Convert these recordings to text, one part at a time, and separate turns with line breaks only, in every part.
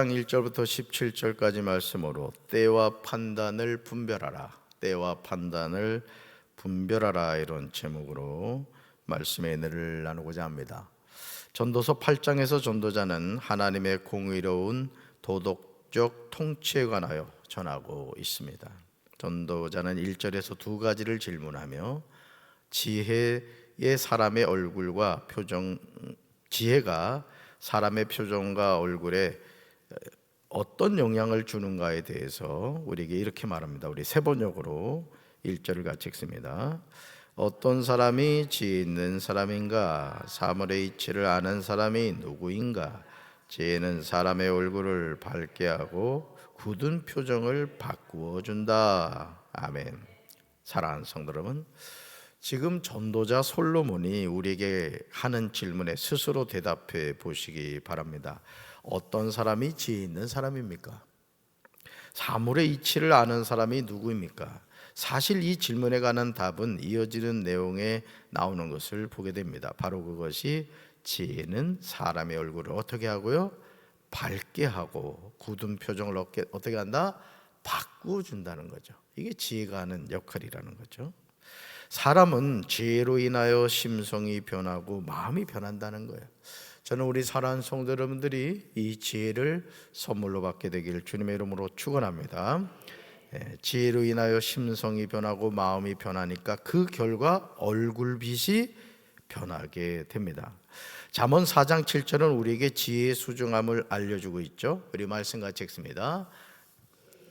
1절부터 17절까지 말씀으로 때와 판단을 분별하라, 때와 판단을 분별하라, 이런 제목으로 말씀의 은혜를 나누고자 합니다. 전도서 8장에서 전도자는 하나님의 공의로운 도덕적 통치에 관하여 전하고 있습니다. 전도자는 1절에서 두 가지를 질문하며 지혜의 사람의 얼굴과 표정, 지혜가 사람의 표정과 얼굴에 어떤 영향을 주는가에 대해서 우리에게 이렇게 말합니다. 우리 세 번역으로 1절을 같이 읽습니다. 어떤 사람이 지혜 있는 사람인가? 사물의 이치를 아는 사람이 누구인가? 지혜는 사람의 얼굴을 밝게 하고 굳은 표정을 바꾸어 준다. 아멘. 사랑하는 성도 여러분, 지금 전도자 솔로몬이 우리에게 하는 질문에 스스로 대답해 보시기 바랍니다. 어떤 사람이 지혜 있는 사람입니까? 사물의 이치를 아는 사람이 누구입니까? 사실 이 질문에 관한 답은 이어지는 내용에 나오는 것을 보게 됩니다. 바로 그것이 지혜는 사람의 얼굴을 어떻게 하고요? 밝게 하고 굳은 표정을 어떻게 한다? 바꾸어 준다는 거죠. 이게 지혜가 하는 역할이라는 거죠. 사람은 지혜로 인하여 심성이 변하고 마음이 변한다는 거예요. 저는 우리 사랑하는 성도 여러분들이 이 지혜를 선물로 받게 되기를 주님의 이름으로 축원합니다. 지혜로 인하여 심성이 변하고 마음이 변하니까 그 결과 얼굴빛이 변하게 됩니다. 잠언 4장 7절은 우리에게 지혜의 수중함을 알려주고 있죠. 우리 말씀 같이 읽습니다.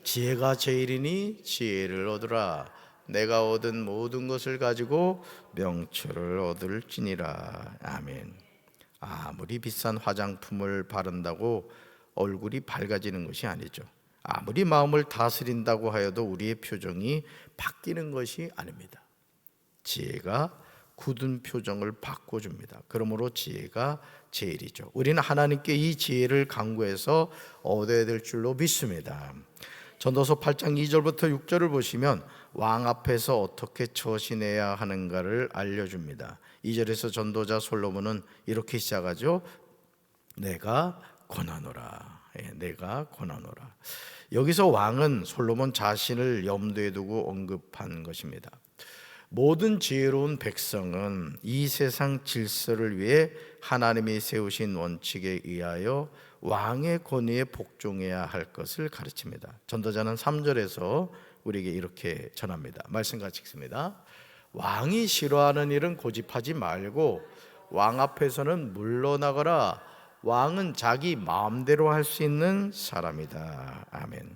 지혜가 제일이니 지혜를 얻으라. 내가 얻은 모든 것을 가지고 명철을 얻을지니라. 아멘. 아무리 비싼 화장품을 바른다고 얼굴이 밝아지는 것이 아니죠. 아무리 마음을 다스린다고 하여도 우리의 표정이 바뀌는 것이 아닙니다. 지혜가 굳은 표정을 바꿔줍니다. 그러므로 지혜가 제일이죠. 우리는 하나님께 이 지혜를 간구해서 얻어야 될 줄로 믿습니다. 전도서 8장 2절부터 6절을 보시면 왕 앞에서 어떻게 처신해야 하는가를 알려줍니다. 2절에서 전도자 솔로몬은 이렇게 시작하죠. 내가 권하노라. 내가 권하노라. 여기서 왕은 솔로몬 자신을 염두에 두고 언급한 것입니다. 모든 지혜로운 백성은 이 세상 질서를 위해 하나님이 세우신 원칙에 의하여 왕의 권위에 복종해야 할 것을 가르칩니다. 전도자는 3절에서 우리에게 이렇게 전합니다. 말씀 같이 읽습니다. 왕이 싫어하는 일은 고집하지 말고 왕 앞에서는 물러나거라. 왕은 자기 마음대로 할 수 있는 사람이다. 아멘.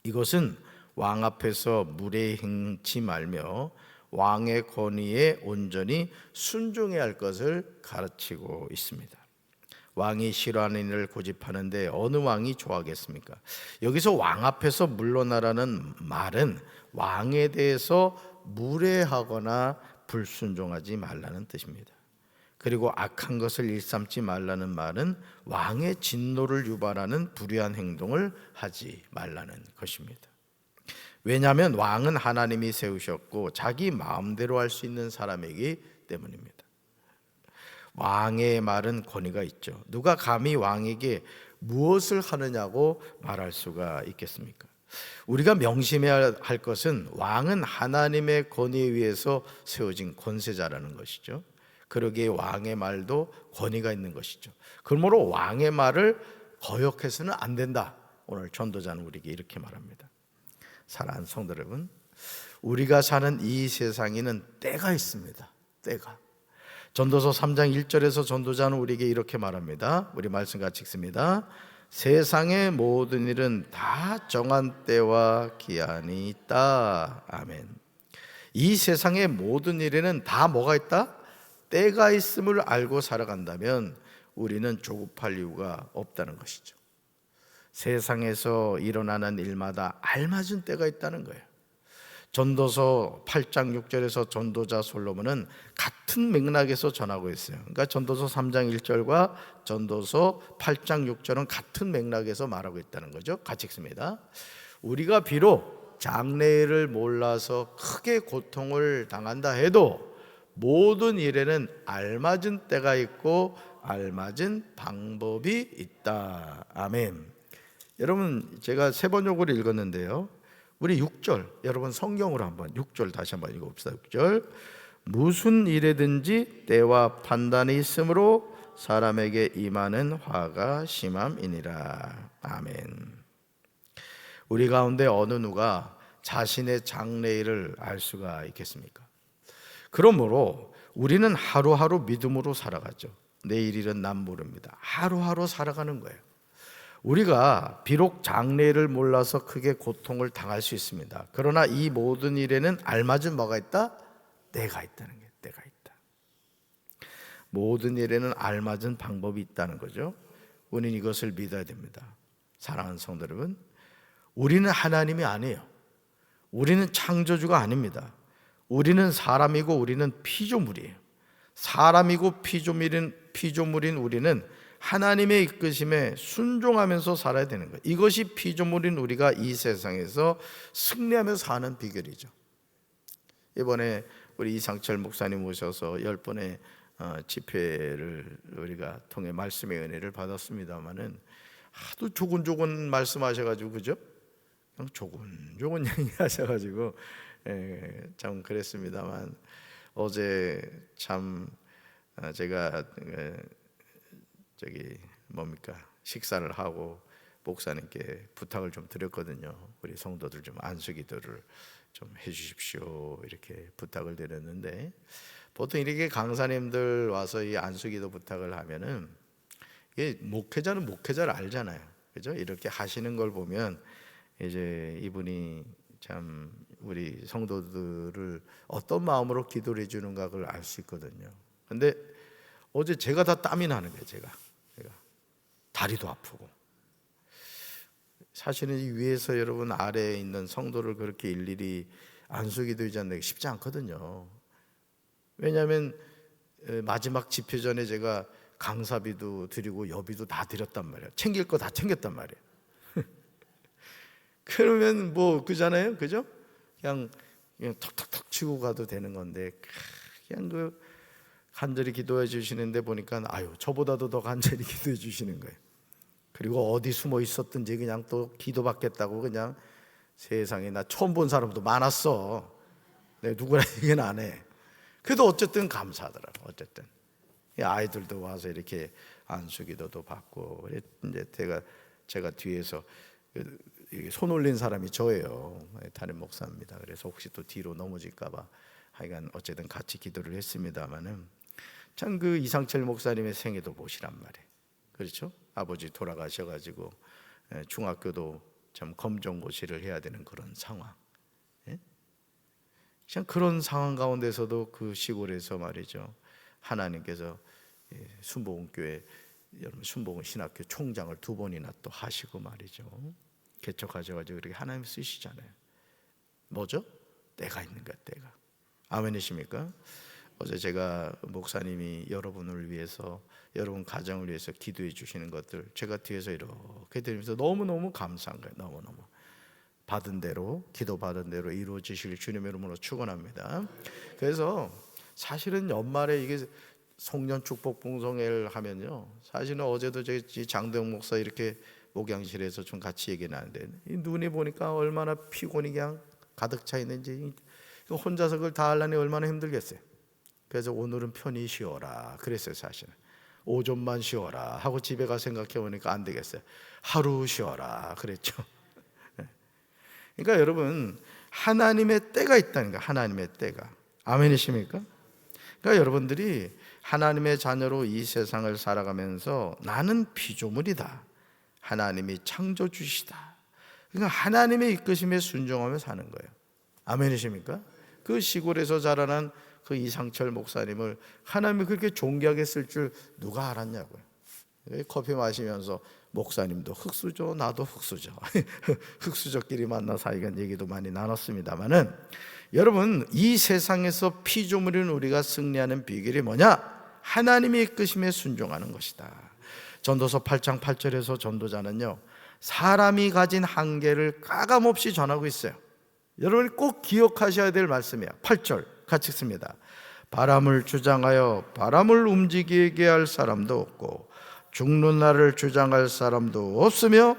이것은 왕 앞에서 무례행치 말며 왕의 권위에 온전히 순종해야 할 것을 가르치고 있습니다. 왕이 싫어하는 일을 고집하는데 어느 왕이 좋아하겠습니까? 여기서 왕 앞에서 물러나라는 말은 왕에 대해서 무례하거나 불순종하지 말라는 뜻입니다. 그리고 악한 것을 일삼지 말라는 말은 왕의 진노를 유발하는 불의한 행동을 하지 말라는 것입니다. 왜냐하면 왕은 하나님이 세우셨고 자기 마음대로 할 수 있는 사람이기 때문입니다. 왕의 말은 권위가 있죠. 누가 감히 왕에게 무엇을 하느냐고 말할 수가 있겠습니까? 우리가 명심해야 할 것은 왕은 하나님의 권위에 의해서 세워진 권세자라는 것이죠. 그러기에 왕의 말도 권위가 있는 것이죠. 그러므로 왕의 말을 거역해서는 안 된다. 오늘 전도자는 우리에게 이렇게 말합니다. 사랑하는 성도 여러분, 우리가 사는 이 세상에는 때가 있습니다. 때가. 전도서 3장 1절에서 전도자는 우리에게 이렇게 말합니다. 우리 말씀 같이 읽습니다. 세상의 모든 일은 다 정한 때와 기한이 있다. 아멘. 이 세상의 모든 일에는 다 뭐가 있다? 때가 있음을 알고 살아간다면 우리는 조급할 이유가 없다는 것이죠. 세상에서 일어나는 일마다 알맞은 때가 있다는 거예요. 전도서 8장 6절에서 전도자 솔로몬은 같은 맥락에서 전하고 있어요. 그러니까 전도서 3장 1절과 전도서 8장 6절은 같은 맥락에서 말하고 있다는 거죠. 같이 읽습니다. 우리가 비록 장래일을 몰라서 크게 고통을 당한다 해도 모든 일에는 알맞은 때가 있고 알맞은 방법이 있다. 아멘. 여러분, 제가 세 번역으로 읽었는데요, 우리 6절, 여러분 성경으로 한번 6절 다시 한번 읽어봅시다. 6절, 무슨 일에든지 때와 판단이 있으므로 사람에게 임하는 화가 심함이니라. 아멘. 우리 가운데 어느 누가 자신의 장래일을 알 수가 있겠습니까? 그러므로 우리는 하루하루 믿음으로 살아가죠. 내일 일은 난 모릅니다. 하루하루 살아가는 거예요. 우리가 비록 장래일을 몰라서 크게 고통을 당할 수 있습니다. 그러나 이 모든 일에는 알맞은 뭐가 있다? 때가 있다는 거예요. 때가 있다. 모든 일에는 알맞은 방법이 있다는 거죠. 우리는 이것을 믿어야 됩니다. 사랑하는 성도 여러분, 우리는 하나님이 아니에요. 우리는 창조주가 아닙니다. 우리는 사람이고 우리는 피조물이에요. 사람이고 피조물인 우리는 하나님의 이끄심에 순종하면서 살아야 되는 거예요. 이것이 피조물인 우리가 이 세상에서 승리하며 사는 비결이죠. 이번에 우리 이상철 목사님 오셔서 10번의 집회를 우리가 통해 말씀의 은혜를 받았습니다마는 하도 조곤조곤 말씀하셔가지고, 그죠? 그냥 조곤조곤 얘기하셔가지고 참 그랬습니다만, 어제 참 제가 식사를 하고 목사님께 부탁을 좀 드렸거든요. 우리 성도들 좀 안수기도를 좀 해주십시오, 이렇게 부탁을 드렸는데, 보통 이렇게 강사님들 와서 이 안수기도 부탁을 하면은 이게 목회자는 목회자를 알잖아요, 그죠? 이렇게 하시는 걸 보면 이제 이분이 참 우리 성도들을 어떤 마음으로 기도를 해주는가 그걸 알 수 있거든요. 근데 어제 제가 다 땀이 나는 거예요. 제가 다리도 아프고. 사실은 이 위에서 여러분 아래에 있는 성도를 그렇게 일일이 안수기도 하는 게 쉽지 않거든요. 왜냐하면 마지막 집회 전에 제가 강사비도 드리고 여비도 다 드렸단 말이에요. 챙길 거 다 챙겼단 말이에요. 그러면 뭐 그잖아요, 그죠? 그냥 턱턱턱 치고 가도 되는 건데, 그냥 그 간절히 기도해 주시는데 보니까 아유, 저보다도 더 간절히 기도해 주시는 거예요. 그리고 어디 숨어 있었든지 그냥 또 기도받겠다고, 그냥 세상에 나 처음 본 사람도 많았어. 내가 누구나 얘기는 안 해. 그래도 어쨌든 감사하더라고. 어쨌든 아이들도 와서 이렇게 안수기도도 받고, 이제 제가 뒤에서 손 올린 사람이 저예요. 담임 목사입니다. 그래서 혹시 또 뒤로 넘어질까봐 하여간 어쨌든 같이 기도를 했습니다마는, 참 그 이상철 목사님의 생애도 보시란 말이에요. 그렇죠? 아버지 돌아가셔가지고 중학교도 참 검정고시를 해야 되는 그런 상황. 그냥 그런 상황 가운데서도 그 시골에서 말이죠, 하나님께서 순복음교회, 여러분 순복음 신학교 총장을 2번이나 또 하시고 말이죠, 개척하셔가지고 이렇게 하나님 쓰시잖아요. 뭐죠? 때가 있는 거야, 때가. 아멘이십니까? 어제 제가 목사님이 여러분을 위해서, 여러분 가정을 위해서 기도해 주시는 것들 제가 뒤에서 이렇게 드리면서 너무너무 감사한 거예요. 너무너무 받은 대로, 기도 받은 대로 이루어지실 주님의 이름으로 축원합니다. 그래서 사실은 연말에 이게 송년 축복 봉송회를 하면요, 사실은 어제도 저희 장대영 목사 이렇게 목양실에서 좀 같이 얘기 나는데, 눈에 보니까 얼마나 피곤이 그냥 가득 차 있는지, 혼자서 그걸 다 하려니 얼마나 힘들겠어요. 그래서 오늘은 편히 쉬어라 그랬어요. 사실은 오전만 쉬어라 하고 집에 가 생각해 보니까 안 되겠어요. 하루 쉬어라 그랬죠. 그러니까 여러분, 하나님의 때가 있다는 거예요. 하나님의 때가. 아멘이십니까? 그러니까 여러분들이 하나님의 자녀로 이 세상을 살아가면서 나는 피조물이다, 하나님이 창조주시다, 그러니까 하나님의 이끄심에 순종하며 사는 거예요. 아멘이십니까? 그 시골에서 자라난 그 이상철 목사님을 하나님이 그렇게 존귀하게 쓸 줄 누가 알았냐고요. 커피 마시면서 목사님도 흙수저, 나도 흙수저, 흙수저끼리 만나 사이간 얘기도 많이 나눴습니다만은, 여러분 이 세상에서 피조물인 우리가 승리하는 비결이 뭐냐? 하나님의 이끄심에 순종하는 것이다. 전도서 8장 8절에서 전도자는요, 사람이 가진 한계를 가감없이 전하고 있어요. 여러분이 꼭 기억하셔야 될 말씀이에요. 8절 같이 씁니다. 바람을 주장하여 바람을 움직이게 할 사람도 없고 죽는 날을 주장할 사람도 없으며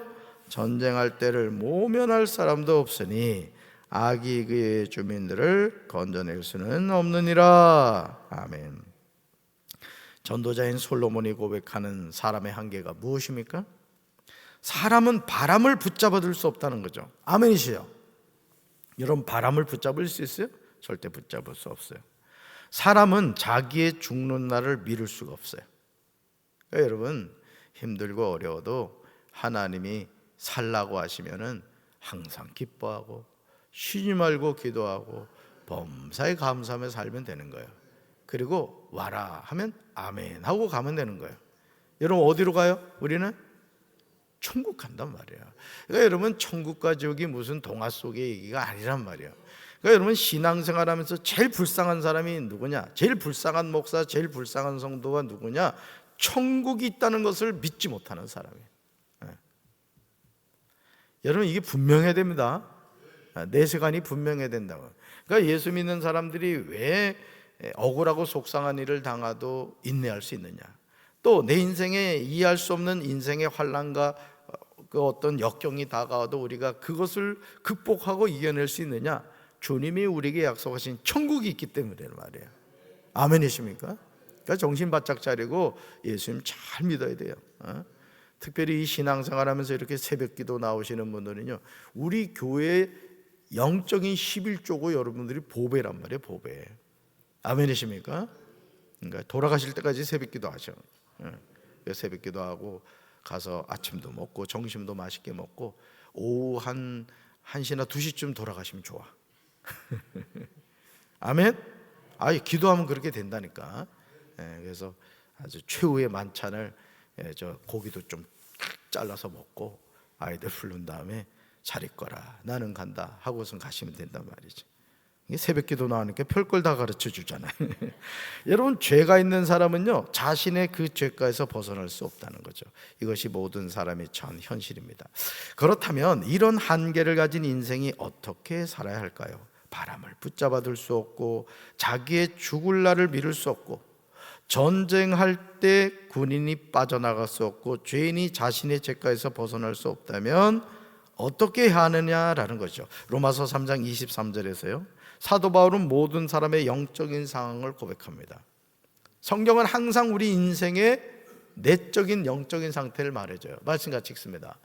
전쟁할 때를 모면할 사람도 없으니 악이 그의 주민들을 건져낼 수는 없느니라. 아멘. 전도자인 솔로몬이 고백하는 사람의 한계가 무엇입니까? 사람은 바람을 붙잡아둘 수 없다는 거죠. 아멘이시요. 여러분, 바람을 붙잡을 수 있어요? 절대 붙잡을 수 없어요. 사람은 자기의 죽는 날을 미룰 수가 없어요. 그러니까 여러분, 힘들고 어려워도 하나님이 살라고 하시면은 항상 기뻐하고 쉬지 말고 기도하고 범사에 감사하며 살면 되는 거예요. 그리고 와라 하면 아멘 하고 가면 되는 거예요. 여러분, 어디로 가요? 우리는 천국 간단 말이에요. 그러니까 여러분, 천국과 지옥이 무슨 동화 속의 얘기가 아니란 말이에요. 그러니까 여러분, 신앙생활하면서 제일 불쌍한 사람이 누구냐? 제일 불쌍한 목사, 제일 불쌍한 성도가 누구냐? 천국이 있다는 것을 믿지 못하는 사람이에요. 여러분, 이게 분명해야 됩니다. 내세관이 분명해야 된다고. 그러니까 예수 믿는 사람들이 왜 억울하고 속상한 일을 당하도 인내할 수 있느냐? 또 내 인생에 이해할 수 없는 인생의 환난과 그 어떤 역경이 다가와도 우리가 그것을 극복하고 이겨낼 수 있느냐? 주님이 우리에게 약속하신 천국이 있기 때문에 말이에요. 아멘이십니까? 그러니까 정신 바짝 차리고 예수님 잘 믿어야 돼요. 특별히 이 신앙생활하면서 이렇게 새벽기도 나오시는 분들은요, 우리 교회의 영적인 11조고 여러분들이 보배란 말이에요. 보배. 아멘이십니까? 그러니까 돌아가실 때까지 새벽기도 하셔. 새벽기도 하고 가서 아침도 먹고 점심도 맛있게 먹고 오후 한 1시나 2시쯤 돌아가시면 좋아. 아멘. 기도하면 그렇게 된다니까. 그래서 아주 최후의 만찬을 저 고기도 좀 잘라서 먹고 아이들 부른 다음에 잘 있거라 나는 간다 하고선 가시면 된단 말이죠. 이게 새벽기도 나오니까 별걸 다 가르쳐 주잖아요. 여러분, 죄가 있는 사람은요, 자신의 그 죄가에서 벗어날 수 없다는 거죠. 이것이 모든 사람의 전 현실입니다. 그렇다면 이런 한계를 가진 인생이 어떻게 살아야 할까요? 바람을 붙잡아둘 수 없고 자기의 죽을 날을 미룰 수 없고 전쟁할 때 군인이 빠져나갈 수 없고 죄인이 자신의 죄가에서 벗어날 수 없다면 어떻게 해야 하느냐라는 거죠. 로마서 3장 23절에서요, 사도 바울은 모든 사람의 영적인 상황을 고백합니다. 성경은 항상 우리 인생의 내적인 영적인 상태를 말해줘요. 말씀 같이 읽습니다.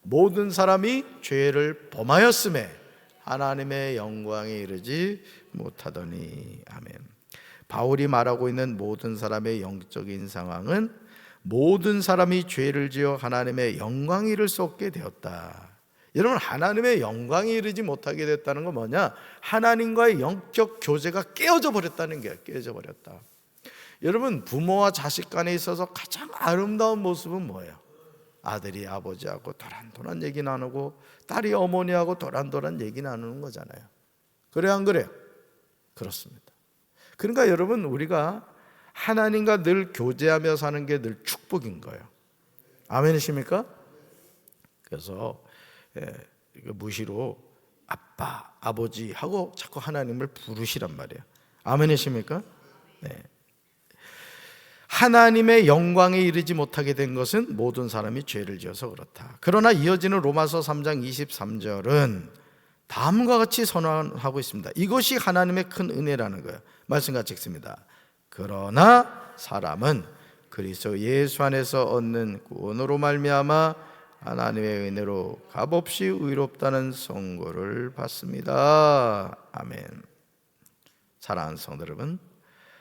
모든 사람이 죄를 범하였음에 하나님의 영광에 이르지 못하더니. 아멘. 바울이 말하고 있는 모든 사람의 영적인 상황은 모든 사람이 죄를 지어 하나님의 영광에 이를 수 없게 되었다. 여러분, 하나님의 영광에 이르지 못하게 됐다는 건 뭐냐? 하나님과의 영적 교제가 깨어져 버렸다는 거예요. 깨어져 버렸다. 여러분, 부모와 자식 간에 있어서 가장 아름다운 모습은 뭐예요? 아들이 아버지하고 도란도란 얘기 나누고 딸이 어머니하고 도란도란 얘기 나누는 거잖아요. 그래요, 안 그래요? 그렇습니다. 그러니까 여러분, 우리가 하나님과 늘 교제하며 사는 게 늘 축복인 거예요. 아멘이십니까? 그래서 무시로 아빠, 아버지 하고 자꾸 하나님을 부르시란 말이에요. 아멘이십니까? 네. 하나님의 영광에 이르지 못하게 된 것은 모든 사람이 죄를 지어서 그렇다. 그러나 이어지는 로마서 3장 23절은 다음과 같이 선언하고 있습니다. 이것이 하나님의 큰 은혜라는 거예요. 말씀 같이 읽습니다. 그러나 사람은 그리스도 예수 안에서 얻는 구원으로 말미암아 하나님의 은혜로 값없이 의롭다는 선고를 받습니다. 아멘. 사랑하는 성도 여러분,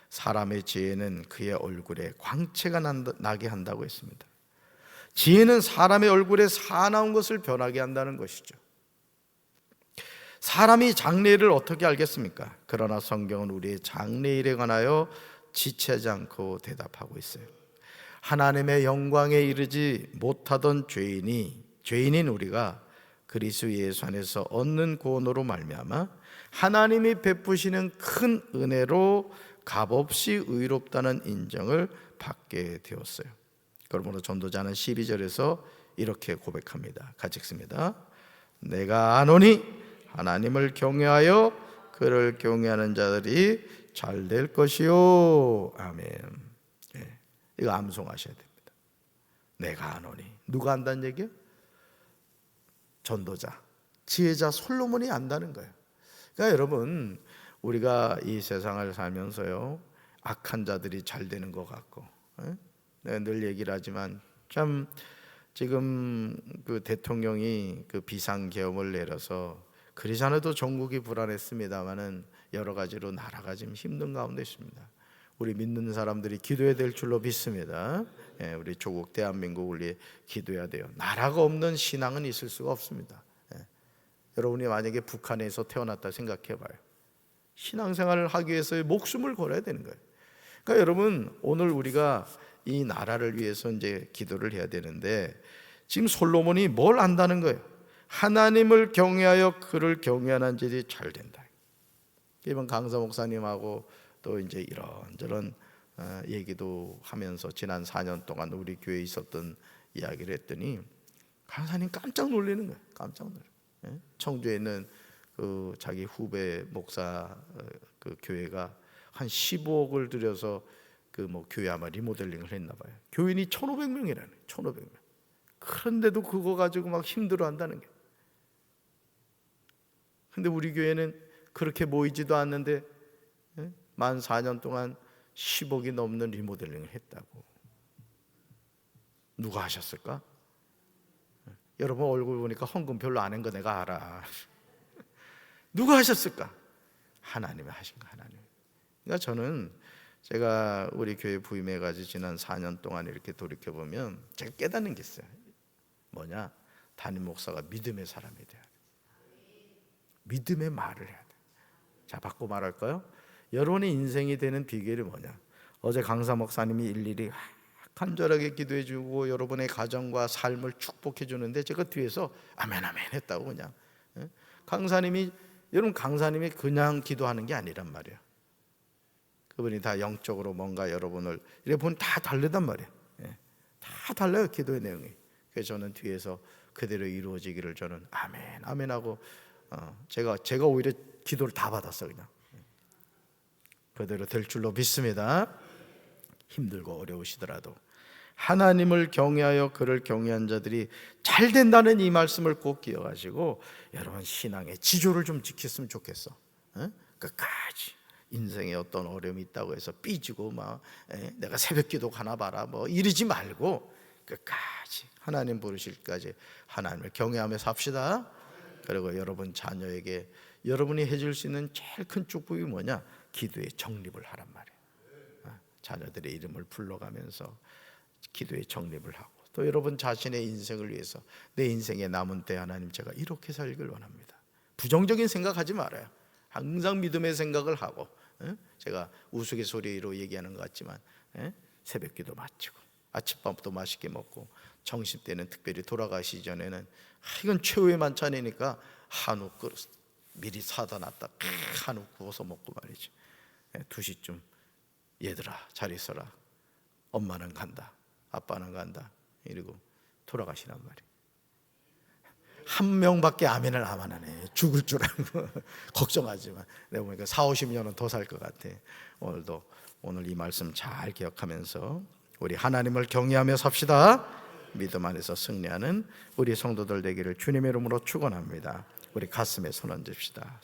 사람의 지혜는 그의 얼굴에 광채가 나게 한다고 했습니다. 지혜는 사람의 얼굴에 사나운 것을 변하게 한다는 것이죠. 사람이 장래일을 어떻게 알겠습니까? 그러나 성경은 우리의 장래일에 관하여 지체하지 않고 대답하고 있어요. 하나님의 영광에 이르지 못하던 죄인인 우리가 그리스도 예수 안에서 얻는 구원으로 말미암아 하나님이 베푸시는 큰 은혜로 값없이 의롭다는 인정을 받게 되었어요. 그러므로 전도자는 12절에서 이렇게 고백합니다. 같이 읽습니다. 내가 아노니 하나님을 경외하여 그를 경외하는 자들이 잘 될 것이요. 아멘. 예, 이거 암송하셔야 됩니다. 내가 아노니. 누가 안다는 얘기야? 전도자, 지혜자 솔로몬이 안다는 거예요. 그러니까 여러분, 우리가 이 세상을 살면서요, 악한 자들이 잘 되는 것 같고, 내가 늘 얘기를 하지만 참 지금 그 대통령이 그 비상계엄을 내려서 그러지 않아도 전국이 불안했습니다만은 여러 가지로 나라가 지금 힘든 가운데 있습니다. 우리 믿는 사람들이 기도해야 될 줄로 믿습니다. 우리 조국 대한민국을 위해 기도해야 돼요. 나라가 없는 신앙은 있을 수가 없습니다. 여러분이 만약에 북한에서 태어났다 생각해봐요. 신앙생활을 하기 위해서 목숨을 걸어야 되는 거예요. 그러니까 여러분, 오늘 우리가 이 나라를 위해서 이제 기도를 해야 되는데, 지금 솔로몬이 뭘 안다는 거예요? 하나님을 경외하여 그를 경외하는 자들이 잘 된다. 이번 강사 목사님하고 또 이제 이런저런 얘기도 하면서 지난 4년 동안 우리 교회에 있었던 이야기를 했더니 강사님 깜짝 놀라는 거예요. 깜짝 놀라요. 청주에 있는 그 자기 후배 목사 그 교회가 한 15억을 들여서 그 뭐 교회 아마 리모델링을 했나 봐요. 교인이 1,500명이라네. 1,500명. 그런데도 그거 가지고 막 힘들어한다는 게. 근데 우리 교회는 그렇게 모이지도 않는데 만 4년 동안 10억이 넘는 리모델링을 했다고. 누가 하셨을까? 여러분 얼굴 보니까 헌금 별로 안 한 거 내가 알아. 누가 하셨을까? 하나님이 하신 거, 하나님. 그러니까 저는 제가 우리 교회 부임해가지고 지난 4년 동안 이렇게 돌이켜보면 제가 깨닫는 게 있어요. 뭐냐? 담임 목사가 믿음의 사람이 돼야 돼. 믿음의 말을 해야 돼. 자, 바꿔 말할까요? 여러분의 인생이 되는 비결이 뭐냐? 어제 강사 목사님이 일일이 간절하게 기도해 주고 여러분의 가정과 삶을 축복해 주는데 제가 뒤에서 아멘 아멘 했다고 그냥. 강사님이, 여러분 강사님이 그냥 기도하는 게 아니란 말이에요. 그분이 다 영적으로 뭔가 여러분을 이래 보면 다 다르단 말이에요. 다 달라요, 기도의 내용이. 그래서 저는 뒤에서 그대로 이루어지기를 저는 아멘 아멘 하고 제가 오히려 기도를 다 받았어요. 그냥 그대로 될 줄로 믿습니다. 힘들고 어려우시더라도 하나님을 경외하여 그를 경외한 자들이 잘 된다는 이 말씀을 꼭 기억하시고 여러분 신앙의 지조를 좀 지켰으면 좋겠어. 끝까지 인생에 어떤 어려움이 있다고 해서 삐지고 막 내가 새벽기도 가나 봐라 뭐 이러지 말고 끝까지 하나님 부르실까지 하나님을 경외하며 삽시다. 그리고 여러분 자녀에게 여러분이 해줄 수 있는 제일 큰 축복이 뭐냐? 기도의 정립을 하란 말이에요. 자녀들의 이름을 불러가면서 기도의 정립을 하고 또 여러분 자신의 인생을 위해서 내 인생의 남은 때 하나님 제가 이렇게 살길 원합니다. 부정적인 생각하지 말아요. 항상 믿음의 생각을 하고 제가 우스갯소리로 얘기하는 것 같지만 새벽기도 마치고 아침밥도 맛있게 먹고 정신때는 특별히 돌아가시기 전에는 이건 최후의 만찬이니까 한우 그릇 미리 사다 놨다 한우 구워서 먹고 말이지. 2시쯤 얘들아 잘 있어라. 엄마는 간다. 아빠는 간다. 이러고 돌아가시란 말이에요. 한 명밖에 아멘을 안 하네. 죽을 줄 알고 걱정하지만 내가 보니까 40-50년은 더 살 것 같아. 오늘 이 말씀 잘 기억하면서 우리 하나님을 경외하며 삽시다. 믿음 안에서 승리하는 우리 성도들 되기를 주님의 이름으로 축원합니다. 우리 가슴에 손 얹읍시다.